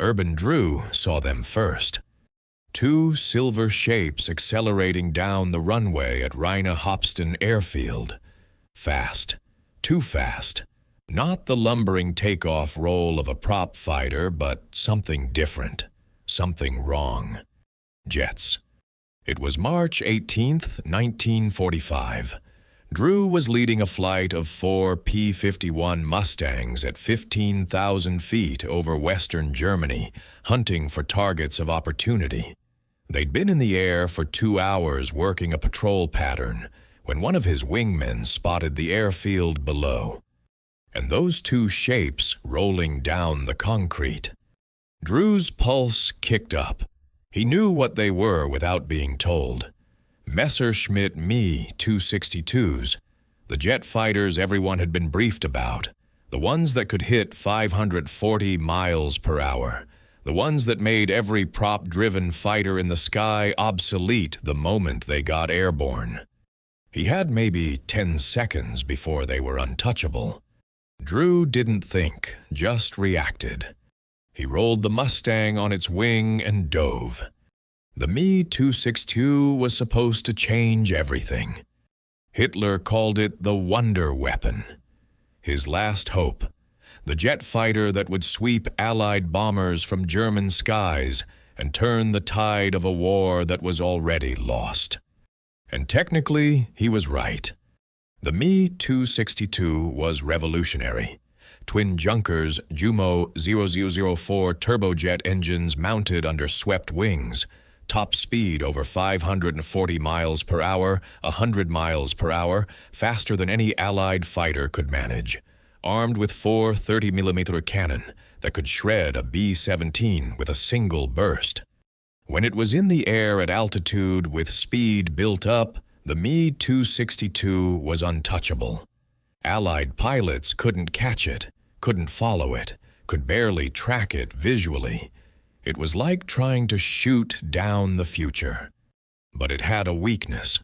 Urban Drew saw them first. Two silver shapes accelerating down the runway at Rhine-Hopston airfield. Fast. Too fast. Not the lumbering takeoff roll of a prop fighter, but something different. Something wrong. Jets. It was March 18th, 1945. Drew was leading a flight of 4 P-51 Mustangs at 15,000 feet over western Germany, hunting for targets of opportunity. They'd been in the air for 2 hours working a patrol pattern when one of his wingmen spotted the airfield below. And those two shapes rolling down the concrete. Drew's pulse kicked up. He knew what they were without being told. Messerschmitt Me 262s, the jet fighters everyone had been briefed about, the ones that could hit 540 miles per hour, the ones that made every prop-driven fighter in the sky obsolete the moment they got airborne. He had maybe 10 seconds before they were untouchable. Drew didn't think, just reacted. He rolled the Mustang on its wing and dove. The Me 262 was supposed to change everything. Hitler called it the wonder weapon. His last hope, the jet fighter that would sweep Allied bombers from German skies and turn the tide of a war that was already lost. And technically, he was right. The Me 262 was revolutionary. Twin Junkers Jumo 0004 turbojet engines mounted under swept wings, top speed over 540 miles per hour, 100 miles per hour, faster than any Allied fighter could manage, armed with 4 30mm cannon that could shred a B-17 with a single burst. When it was in the air at altitude with speed built up, the Me 262 was untouchable. Allied pilots couldn't catch it, couldn't follow it, could barely track it visually. It was like trying to shoot down the future. But it had a weakness,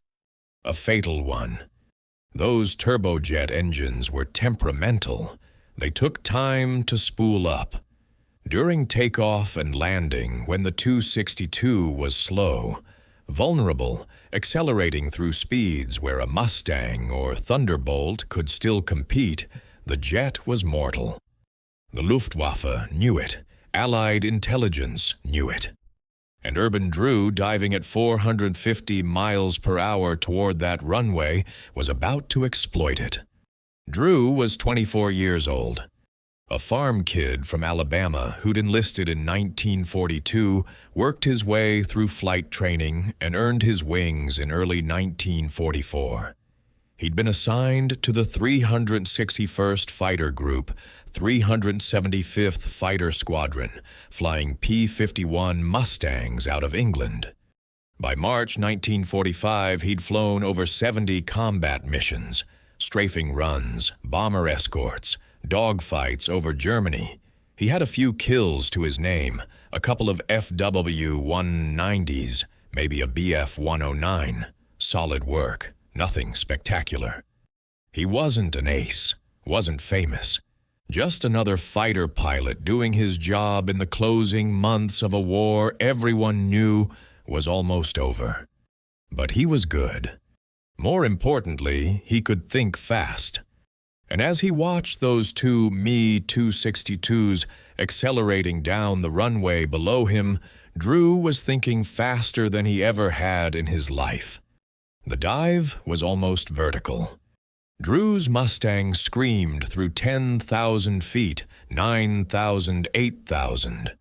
a fatal one. Those turbojet engines were temperamental. They took time to spool up. During takeoff and landing, when the 262 was slow, vulnerable, accelerating through speeds where a Mustang or Thunderbolt could still compete, the jet was mortal. The Luftwaffe knew it. Allied intelligence knew it. And Urban Drew, diving at 450 miles per hour toward that runway, was about to exploit it. Drew was 24 years old. A farm kid from Alabama who'd enlisted in 1942, worked his way through flight training and earned his wings in early 1944. He'd been assigned to the 361st Fighter Group, 375th Fighter Squadron, flying P-51 Mustangs out of England. By March 1945, he'd flown over 70 combat missions, strafing runs, bomber escorts, dogfights over Germany. He had a few kills to his name, a couple of FW-190s, maybe a BF-109. Solid work. Nothing spectacular. He wasn't an ace, wasn't famous. Just another fighter pilot doing his job in the closing months of a war everyone knew was almost over. But he was good. More importantly, he could think fast. And as he watched those two Me 262s accelerating down the runway below him, Drew was thinking faster than he ever had in his life. The dive was almost vertical. Drew's Mustang screamed through 10,000 feet, 9,000, 8,000.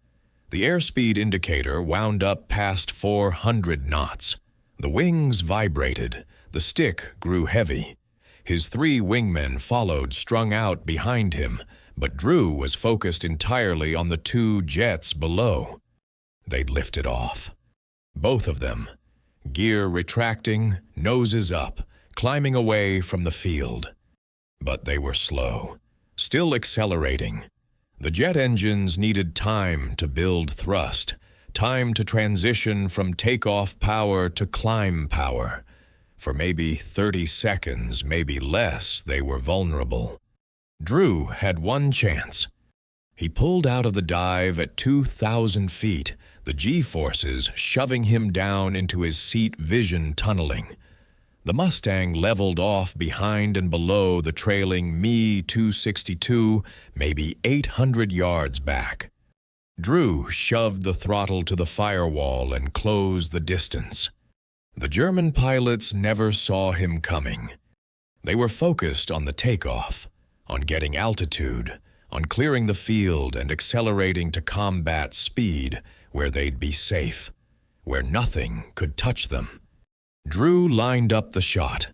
The airspeed indicator wound up past 400 knots. The wings vibrated. The stick grew heavy. His 3 wingmen followed, strung out behind him, but Drew was focused entirely on the 2 jets below. They'd lifted off. Both of them. Gear retracting, noses up, climbing away from the field. But they were slow, still accelerating. The jet engines needed time to build thrust, time to transition from takeoff power to climb power. For maybe 30 seconds, maybe less, they were vulnerable. Drew had one chance. He pulled out of the dive at 2,000 feet, the G-forces shoving him down into his seat vision tunneling. The Mustang leveled off behind and below the trailing Me-262, maybe 800 yards back. Drew shoved the throttle to the firewall and closed the distance. The German pilots never saw him coming. They were focused on the takeoff, on getting altitude, on clearing the field and accelerating to combat speed where they'd be safe, where nothing could touch them. Drew lined up the shot.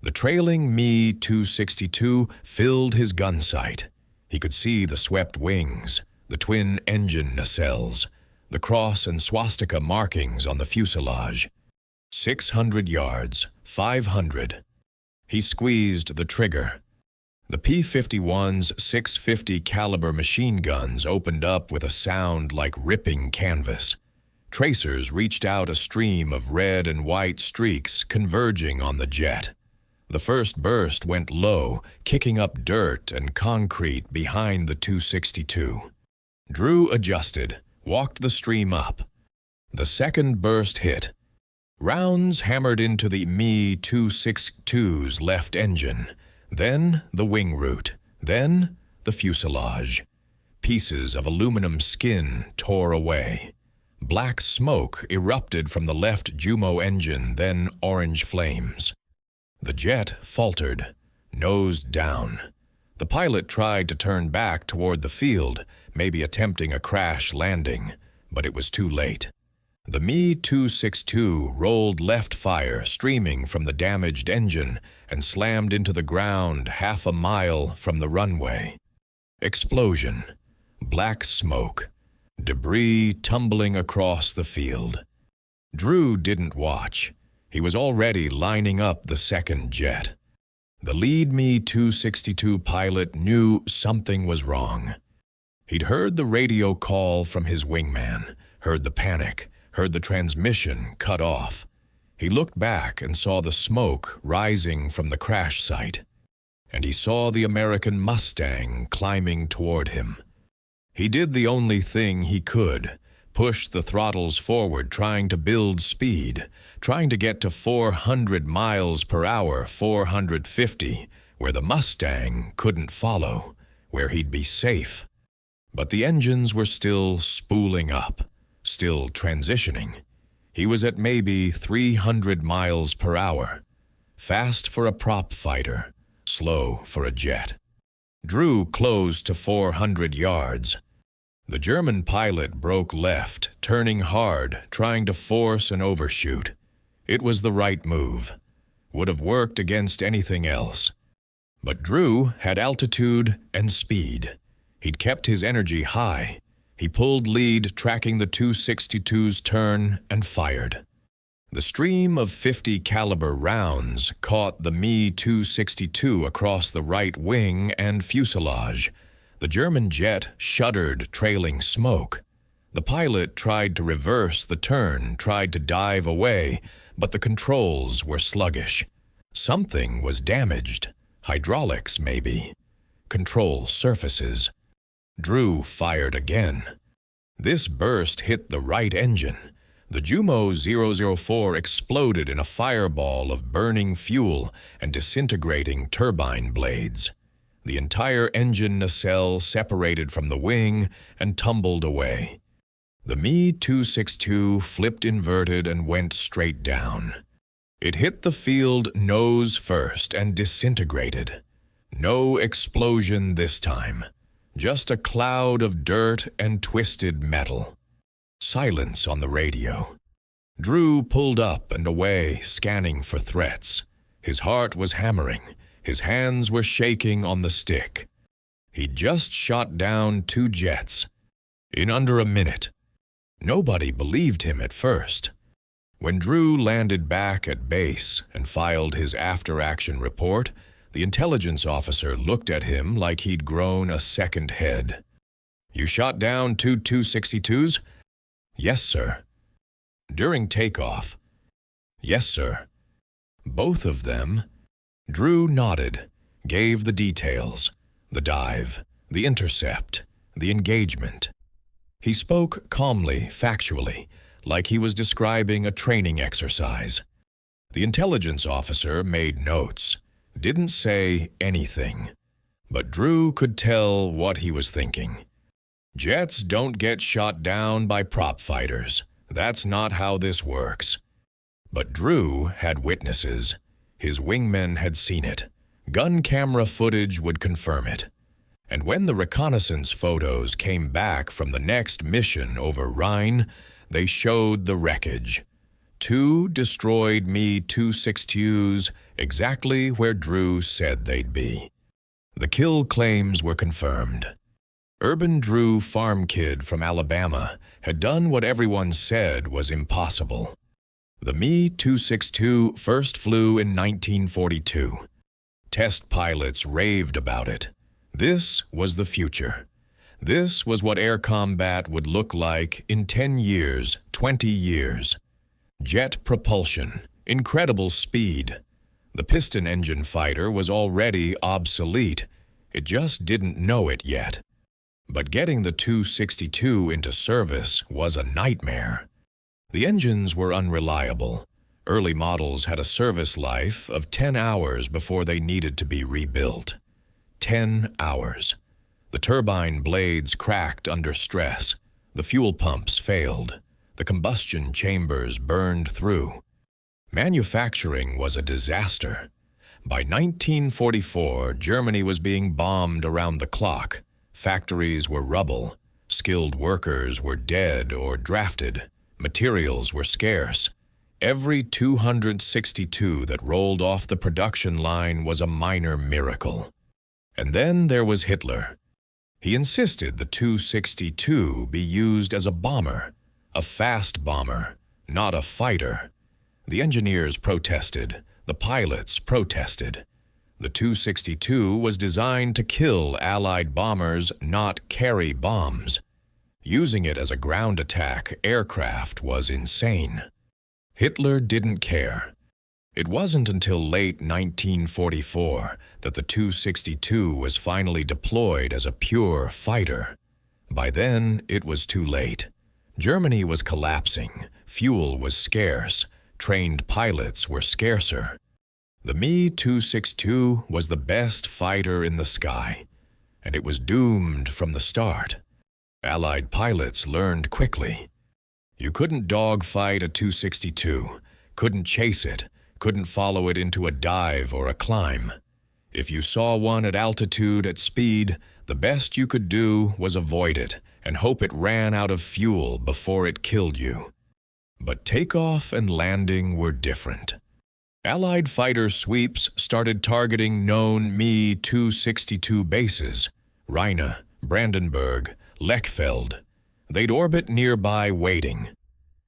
The trailing Me-262 filled his gun sight. He could see the swept wings, the twin engine nacelles, the cross and swastika markings on the fuselage. 600 yards, 500. He squeezed the trigger. The P-51's 650 caliber machine guns opened up with a sound like ripping canvas. Tracers reached out a stream of red and white streaks converging on the jet. The first burst went low, kicking up dirt and concrete behind the 262. Drew adjusted, walked the stream up. The second burst hit. Rounds hammered into the Me-262's left engine, then the wing root, then the fuselage. Pieces of aluminum skin tore away. Black smoke erupted from the left Jumo engine, then orange flames. The jet faltered, nosed down. The pilot tried to turn back toward the field, maybe attempting a crash landing, but it was too late. The Me-262 rolled left fire streaming from the damaged engine and slammed into the ground half a mile from the runway. Explosion. Black smoke. Debris tumbling across the field. Drew didn't watch. He was already lining up the second jet. The lead Me-262 pilot knew something was wrong. He'd heard the radio call from his wingman, heard the panic, heard the transmission cut off. He looked back and saw the smoke rising from the crash site. And he saw the American Mustang climbing toward him. He did the only thing he could, pushed the throttles forward, trying to build speed, trying to get to 400 miles per hour, 450, where the Mustang couldn't follow, where he'd be safe. But the engines were still spooling up, still transitioning. He was at maybe 300 miles per hour, fast for a prop fighter, slow for a jet. Drew closed to 400 yards. The German pilot broke left, turning hard, trying to force an overshoot. It was the right move. Would have worked against anything else. But Drew had altitude and speed. He'd kept his energy high. He pulled lead, tracking the 262's turn, and fired. The stream of 50 caliber rounds caught the Me-262 across the right wing and fuselage. The German jet shuddered, trailing smoke. The pilot tried to reverse the turn, tried to dive away, but the controls were sluggish. Something was damaged. Hydraulics, maybe. Control surfaces. Drew fired again. This burst hit the right engine. The Jumo 004 exploded in a fireball of burning fuel and disintegrating turbine blades. The entire engine nacelle separated from the wing and tumbled away. The Me-262 flipped inverted and went straight down. It hit the field nose first and disintegrated. No explosion this time. Just a cloud of dirt and twisted metal. Silence on the radio. Drew pulled up and away, scanning for threats. His heart was hammering. His hands were shaking on the stick. He'd just shot down 2 jets. In under a minute. Nobody believed him at first. When Drew landed back at base and filed his after-action report, the intelligence officer looked at him like he'd grown a second head. "You shot down 2 262s?" "Yes, sir." "During takeoff?" "Yes, sir." "Both of them?" Drew nodded, gave the details. The dive, the intercept, the engagement. He spoke calmly, factually, like he was describing a training exercise. The intelligence officer made notes, didn't say anything, but Drew could tell what he was thinking. Jets don't get shot down by prop fighters. That's not how this works. But Drew had witnesses. His wingmen had seen it. Gun camera footage would confirm it. And when the reconnaissance photos came back from the next mission over Rhine, they showed the wreckage. 2 destroyed Me-262s exactly where Drew said they'd be. The kill claims were confirmed. Urban Drew farm kid from Alabama had done what everyone said was impossible. The Me-262 first flew in 1942. Test pilots raved about it. This was the future. This was what air combat would look like in 10 years, 20 years. Jet propulsion, incredible speed. The piston engine fighter was already obsolete. It just didn't know it yet. But getting the 262 into service was a nightmare. The engines were unreliable. Early models had a service life of 10 hours before they needed to be rebuilt. 10 hours. The turbine blades cracked under stress. The fuel pumps failed. The combustion chambers burned through. Manufacturing was a disaster. By 1944, Germany was being bombed around the clock. Factories were rubble. Skilled workers were dead or drafted. Materials were scarce. Every 262 that rolled off the production line was a minor miracle. And then there was Hitler. He insisted the 262 be used as a bomber, a fast bomber, not a fighter. The engineers protested. The pilots protested. The 262 was designed to kill Allied bombers, not carry bombs. Using it as a ground attack aircraft was insane. Hitler didn't care. It wasn't until late 1944 that the 262 was finally deployed as a pure fighter. By then, it was too late. Germany was collapsing, fuel was scarce, trained pilots were scarcer. The Me-262 was the best fighter in the sky, and it was doomed from the start. Allied pilots learned quickly. You couldn't dogfight a 262, couldn't chase it, couldn't follow it into a dive or a climb. If you saw one at altitude at speed, the best you could do was avoid it and hope it ran out of fuel before it killed you. But takeoff and landing were different. Allied fighter sweeps started targeting known Me-262 bases, Rhine, Brandenburg, Lechfeld. They'd orbit nearby waiting.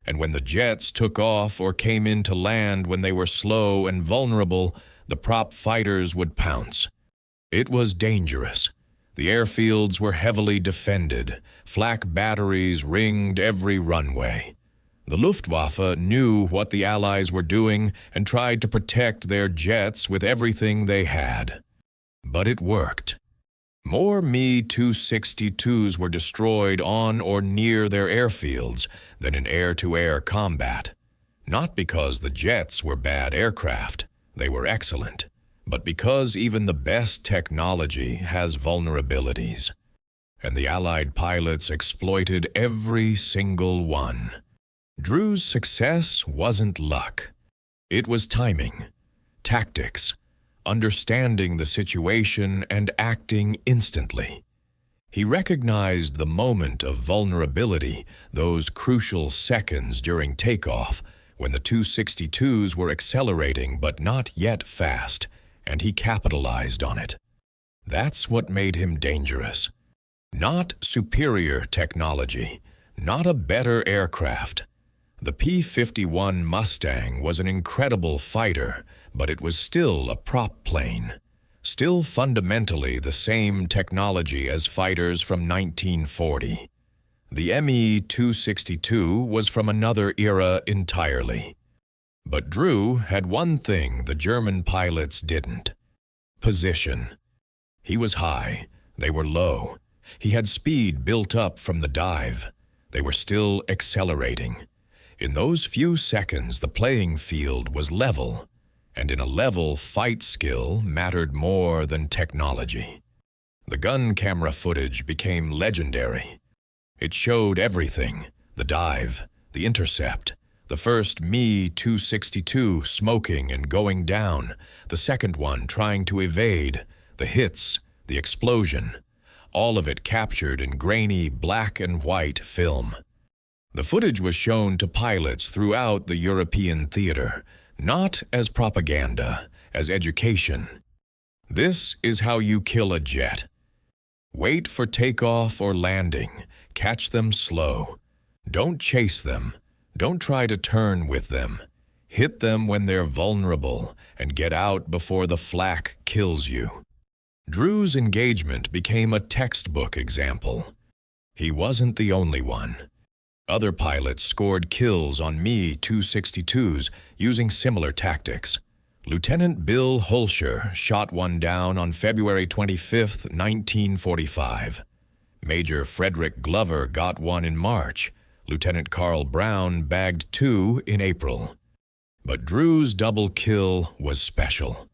And when the jets took off or came in to land when they were slow and vulnerable, the prop fighters would pounce. It was dangerous. The airfields were heavily defended. Flak batteries ringed every runway. The Luftwaffe knew what the Allies were doing and tried to protect their jets with everything they had. But it worked. More Me-262s were destroyed on or near their airfields than in air-to-air combat. Not because the jets were bad aircraft, they were excellent, but because even the best technology has vulnerabilities. And the Allied pilots exploited every single one. Drew's success wasn't luck. It was timing, tactics, understanding the situation and acting instantly. He recognized the moment of vulnerability, those crucial seconds during takeoff, when the 262s were accelerating but not yet fast, and he capitalized on it. That's what made him dangerous. Not superior technology, not a better aircraft. The P-51 Mustang was an incredible fighter, but it was still a prop plane, still fundamentally the same technology as fighters from 1940. The Me-262 was from another era entirely. But Drew had one thing the German pilots didn't: position. He was high, they were low. He had speed built up from the dive. They were still accelerating. In those few seconds, the playing field was level, and in a level, fight skill mattered more than technology. The gun camera footage became legendary. It showed everything: the dive, the intercept, the first Me 262 smoking and going down, the second one trying to evade, the hits, the explosion, all of it captured in grainy black and white film. The footage was shown to pilots throughout the European theater, not as propaganda, as education. This is how you kill a jet. Wait for takeoff or landing. Catch them slow. Don't chase them. Don't try to turn with them. Hit them when they're vulnerable and get out before the flak kills you. Drew's engagement became a textbook example. He wasn't the only one. Other pilots scored kills on Me 262s using similar tactics. Lieutenant Bill Hulsher shot one down on February 25, 1945. Major Frederick Glover got one in March. Lieutenant Carl Brown bagged two in April. But Drew's double kill was special.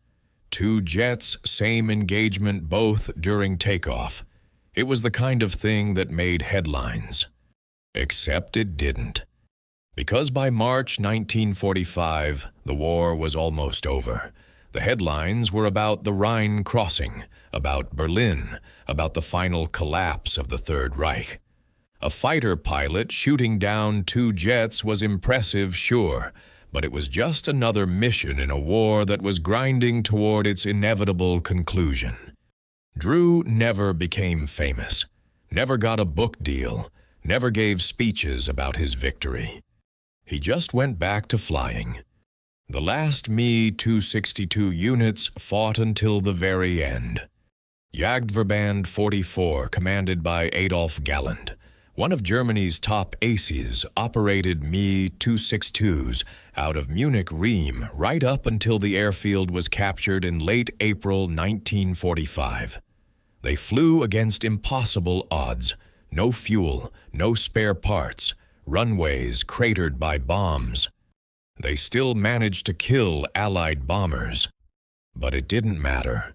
2 jets, same engagement, both during takeoff. It was the kind of thing that made headlines. Except it didn't. Because by March 1945, the war was almost over. The headlines were about the Rhine crossing, about Berlin, about the final collapse of the Third Reich. A fighter pilot shooting down 2 jets was impressive, sure, but it was just another mission in a war that was grinding toward its inevitable conclusion. Drew never became famous, never got a book deal, never gave speeches about his victory. He just went back to flying. The last Me 262 units fought until the very end. Jagdverband 44, commanded by Adolf Galland, one of Germany's top aces, operated Me 262s out of Munich-Riem right up until the airfield was captured in late April 1945. They flew against impossible odds: no fuel, no spare parts, runways cratered by bombs. They still managed to kill Allied bombers. But it didn't matter.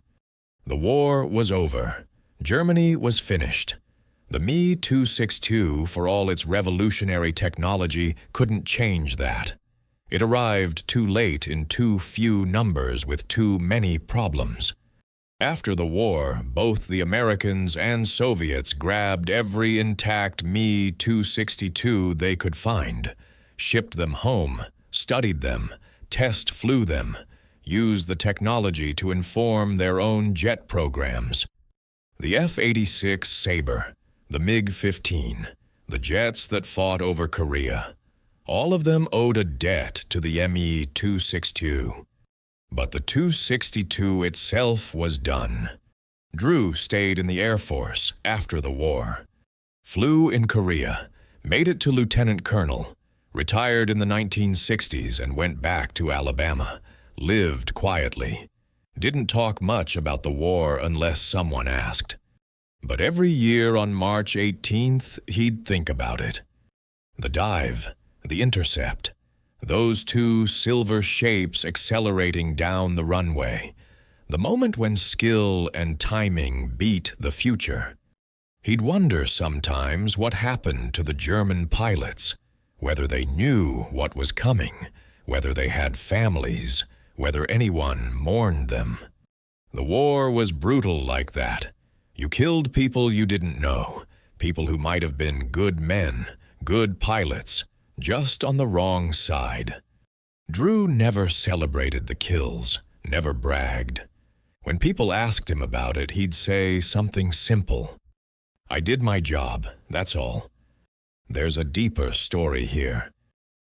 The war was over. Germany was finished. The Me 262, for all its revolutionary technology, couldn't change that. It arrived too late in too few numbers with too many problems. After the war, both the Americans and Soviets grabbed every intact Me 262 they could find, shipped them home, studied them, test flew them, used the technology to inform their own jet programs. The F-86 Sabre, the MiG-15, the jets that fought over Korea, all of them owed a debt to the Me 262. But the 262 itself was done. Drew stayed in the Air Force after the war, flew in Korea, made it to lieutenant colonel, retired in the 1960s and went back to Alabama, lived quietly, didn't talk much about the war unless someone asked. But every year on March 18th, he'd think about it. The dive, the intercept, those 2 silver shapes accelerating down the runway, the moment when skill and timing beat the future. He'd wonder sometimes what happened to the German pilots, whether they knew what was coming, whether they had families, whether anyone mourned them. The war was brutal like that. You killed people you didn't know, people who might have been good men, good pilots, just on the wrong side. Drew never celebrated the kills, never bragged. When people asked him about it, he'd say something simple. "I did my job, that's all." There's a deeper story here,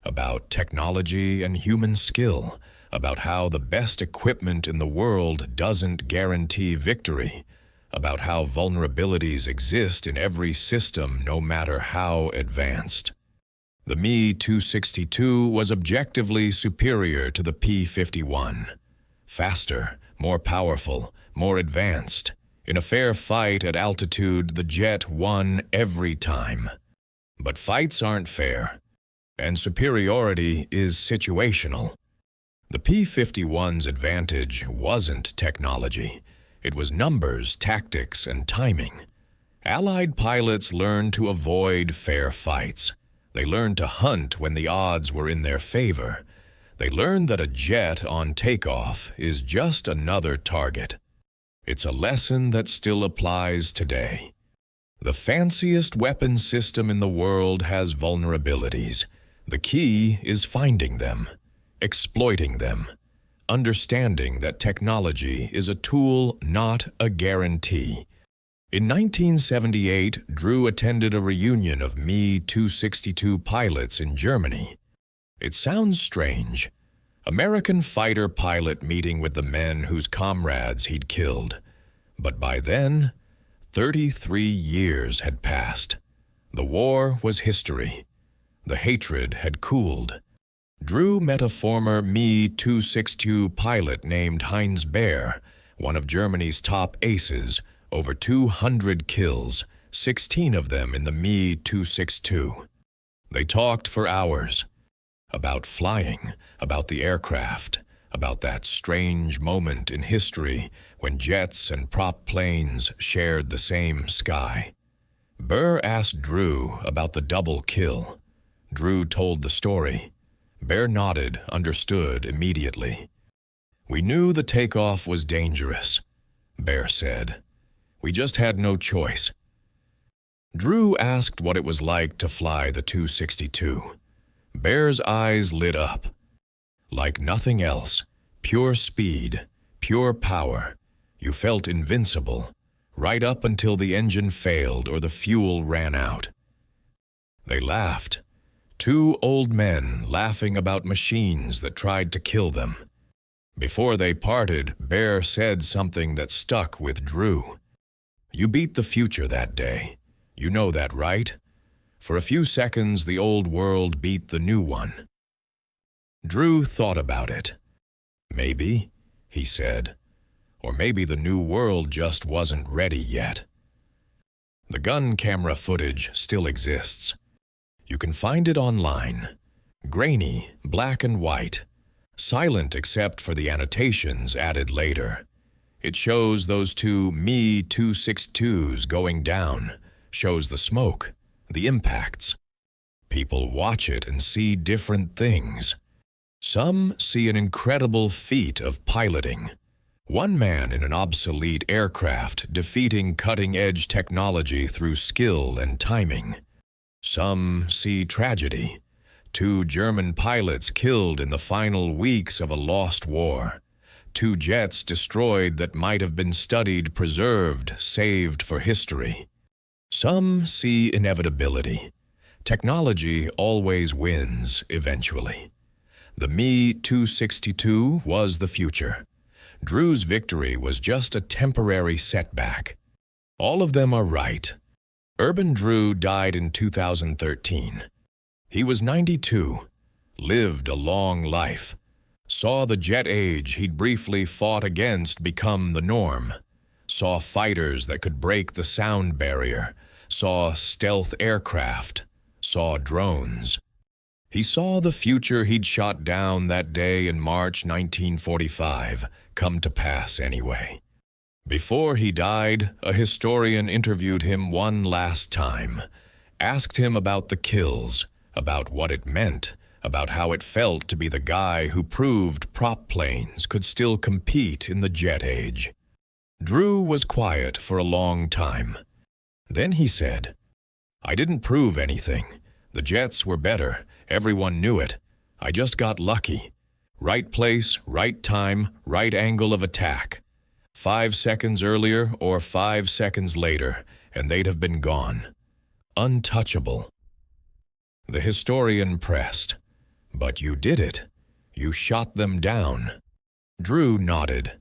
about technology and human skill, about how the best equipment in the world doesn't guarantee victory, about how vulnerabilities exist in every system no matter how advanced. The Me 262 was objectively superior to the P-51. Faster, more powerful, more advanced. In a fair fight at altitude, the jet won every time. But fights aren't fair, and superiority is situational. The P-51's advantage wasn't technology. It was numbers, tactics, and timing. Allied pilots learned to avoid fair fights. They learned to hunt when the odds were in their favor. They learned that a jet on takeoff is just another target. It's a lesson that still applies today. The fanciest weapon system in the world has vulnerabilities. The key is finding them, exploiting them, understanding that technology is a tool, not a guarantee. In 1978, Drew attended a reunion of Me 262 pilots in Germany. It sounds strange. American fighter pilot meeting with the men whose comrades he'd killed. But by then, 33 years had passed. The war was history. The hatred had cooled. Drew met a former Me 262 pilot named Heinz Baer, one of Germany's top aces, over 200 kills, 16 of them in the Me 262. They talked for hours. About flying, about the aircraft, about that strange moment in history when jets and prop planes shared the same sky. Burr asked Drew about the double kill. Drew told the story. Baer nodded, understood immediately. "We knew the takeoff was dangerous," Baer said. "We just had no choice." Drew asked what it was like to fly the 262. Baer's eyes lit up. Like nothing else, pure speed, pure power. You felt invincible, right up until the engine failed or the fuel ran out. They laughed. Two old men laughing about machines that tried to kill them. Before they parted, Baer said something that stuck with Drew. "You beat the future that day. You know that, right? For a few seconds, the old world beat the new one." Drew thought about it. "Maybe," he said. "Or maybe the new world just wasn't ready yet." The gun camera footage still exists. You can find it online. Grainy, black and white. Silent except for the annotations added later. It shows those two Me 262s going down, shows the smoke, the impacts. People watch it and see different things. Some see an incredible feat of piloting. One man in an obsolete aircraft defeating cutting-edge technology through skill and timing. Some see tragedy. Two German pilots killed in the final weeks of a lost war. Two jets destroyed that might have been studied, preserved, saved for history. Some see inevitability. Technology always wins, eventually. The Me 262 was the future. Drew's victory was just a temporary setback. All of them are right. Urban Drew died in 2013. He was 92, lived a long life, saw the jet age he'd briefly fought against become the norm, saw fighters that could break the sound barrier, saw stealth aircraft, saw drones. He saw the future he'd shot down that day in March 1945 come to pass anyway. Before he died, a historian interviewed him one last time, asked him about the kills, about what it meant, about how it felt to be the guy who proved prop planes could still compete in the jet age. Drew was quiet for a long time. Then he said, "I didn't prove anything. The jets were better. Everyone knew it. I just got lucky. Right place, right time, right angle of attack. 5 seconds earlier or 5 seconds later, and they'd have been gone. Untouchable." The historian pressed, "But you did it. You shot them down." Drew nodded.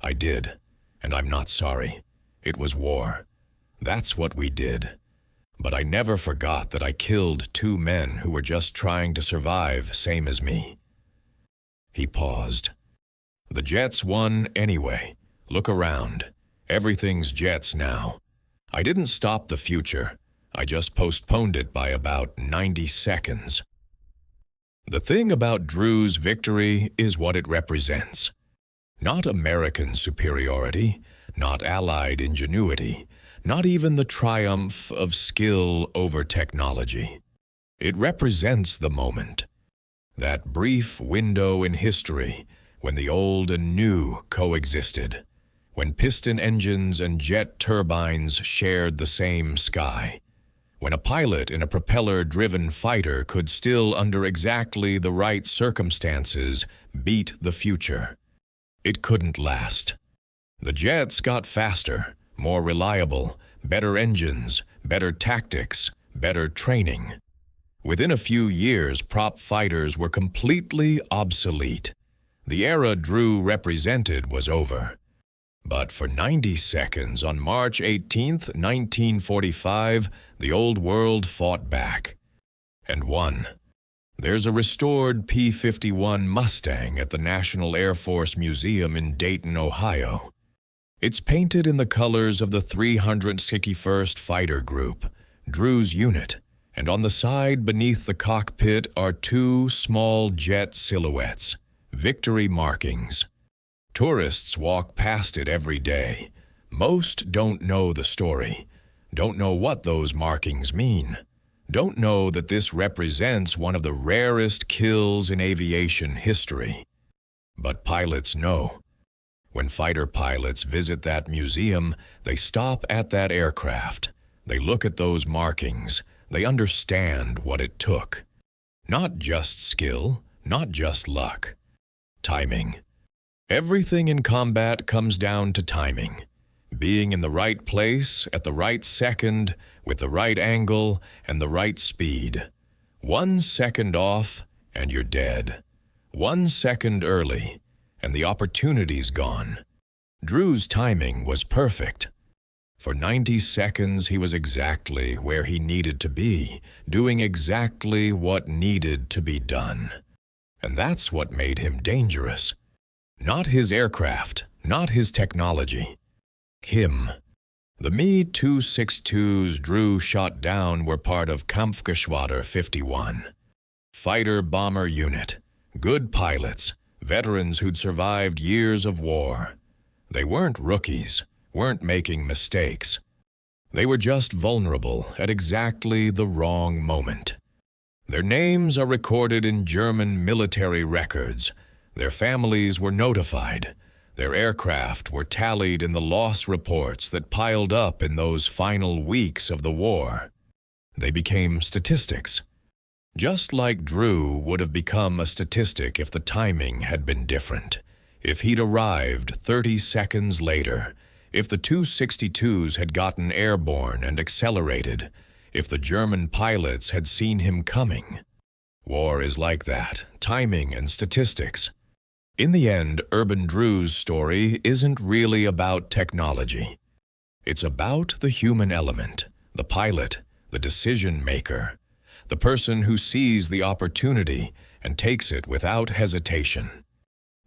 "I did, and I'm not sorry. It was war. That's what we did. But I never forgot that I killed two men who were just trying to survive, same as me." He paused. "The Jets won anyway. Look around. Everything's jets now. I didn't stop the future. I just postponed it by about 90 seconds. The thing about Drew's victory is what it represents. Not American superiority, not Allied ingenuity, not even the triumph of skill over technology. It represents the moment. That brief window in history when the old and new coexisted, when piston engines and jet turbines shared the same sky, when a pilot in a propeller-driven fighter could still, under exactly the right circumstances, beat the future. It couldn't last. The jets got faster, more reliable, better engines, better tactics, better training. Within a few years, prop fighters were completely obsolete. The era Drew represented was over. But for 90 seconds on March 18, 1945, the old world fought back and won. There's a restored P-51 Mustang at the National Air Force Museum in Dayton, Ohio. It's painted in the colors of the 361st Fighter Group, Drew's unit, and on the side beneath the cockpit are two small jet silhouettes, victory markings. Tourists walk past it every day. Most don't know the story, don't know what those markings mean, don't know that this represents one of the rarest kills in aviation history. But pilots know. When fighter pilots visit that museum, they stop at that aircraft. They look at those markings. They understand what it took. Not just skill, not just luck. Timing. Everything in combat comes down to timing. Being in the right place at the right second, with the right angle and the right speed. 1 second off and you're dead. 1 second early and the opportunity's gone. Drew's timing was perfect. For 90 seconds, he was exactly where he needed to be, doing exactly what needed to be done. And that's what made him dangerous. Not his aircraft, not his technology. Him. The Me-262s Drew shot down were part of Kampfgeschwader 51. Fighter-bomber unit. Good pilots, veterans who'd survived years of war. They weren't rookies, weren't making mistakes. They were just vulnerable at exactly the wrong moment. Their names are recorded in German military records. Their families were notified. Their aircraft were tallied in the loss reports that piled up in those final weeks of the war. They became statistics. Just like Drew would have become a statistic if the timing had been different, if he'd arrived 30 seconds later, if the 262s had gotten airborne and accelerated, if the German pilots had seen him coming. War is like that, timing and statistics. In the end, Urban Drew's story isn't really about technology. It's about the human element, the pilot, the decision maker, the person who sees the opportunity and takes it without hesitation.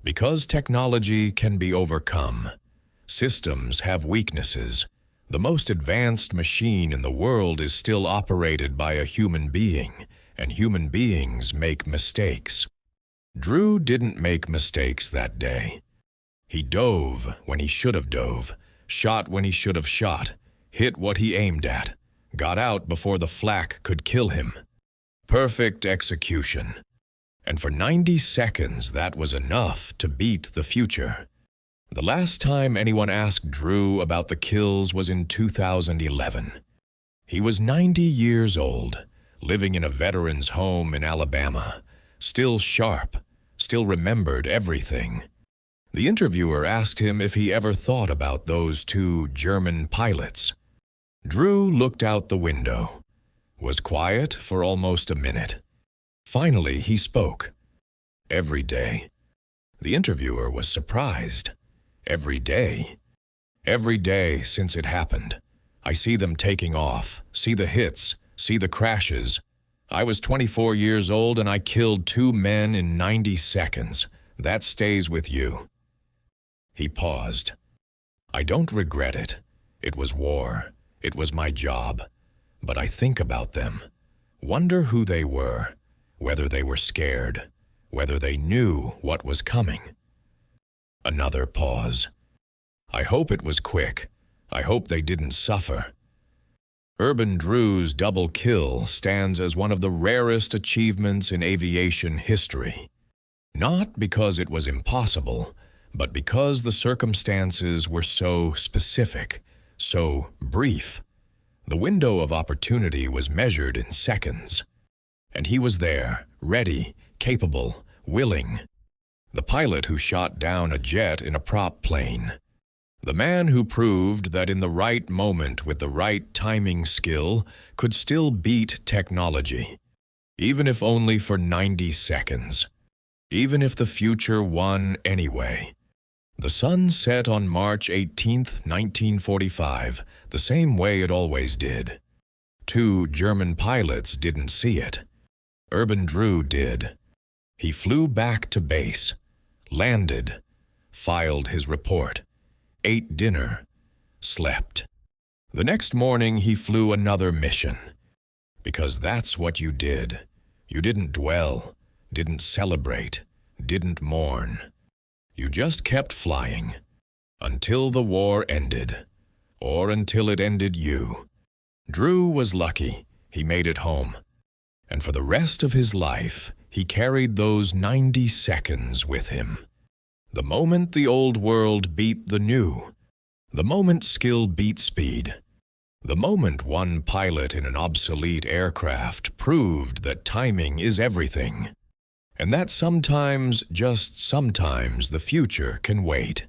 Because technology can be overcome, systems have weaknesses. The most advanced machine in the world is still operated by a human being, and human beings make mistakes. Drew didn't make mistakes that day. He dove when he should have dove, shot when he should have shot, hit what he aimed at, got out before the flak could kill him. Perfect execution. And for 90 seconds, that was enough to beat the future. The last time anyone asked Drew about the kills was in 2011. He was 90 years old, living in a veteran's home in Alabama, still sharp, still remembered everything. The interviewer asked him if he ever thought about those two German pilots. Drew looked out the window, was quiet for almost a minute. Finally, he spoke. Every day. The interviewer was surprised. Every day. Every day since it happened. I see them taking off, see the hits, see the crashes. I was 24 years old and I killed 2 men in 90 seconds. That stays with you. He paused. I don't regret it. It was war. It was my job. But I think about them. Wonder who they were, whether they were scared, whether they knew what was coming. Another pause. I hope it was quick. I hope they didn't suffer. Urban Drew's double kill stands as one of the rarest achievements in aviation history. Not because it was impossible, but because the circumstances were so specific, so brief. The window of opportunity was measured in seconds. And he was there, ready, capable, willing. The pilot who shot down a jet in a prop plane. The man who proved that in the right moment with the right timing skill could still beat technology, even if only for 90 seconds. Even if the future won anyway. The sun set on March 18, 1945, the same way it always did. 2 German pilots didn't see it. Urban Drew did. He flew back to base, landed, filed his report, ate dinner, slept. The next morning he flew another mission. Because that's what you did. You didn't dwell, didn't celebrate, didn't mourn. You just kept flying until the war ended, or until it ended you. Drew was lucky. He made it home. And for the rest of his life, he carried those 90 seconds with him. The moment the old world beat the new. The moment skill beat speed. The moment one pilot in an obsolete aircraft proved that timing is everything. And that sometimes, just sometimes, the future can wait.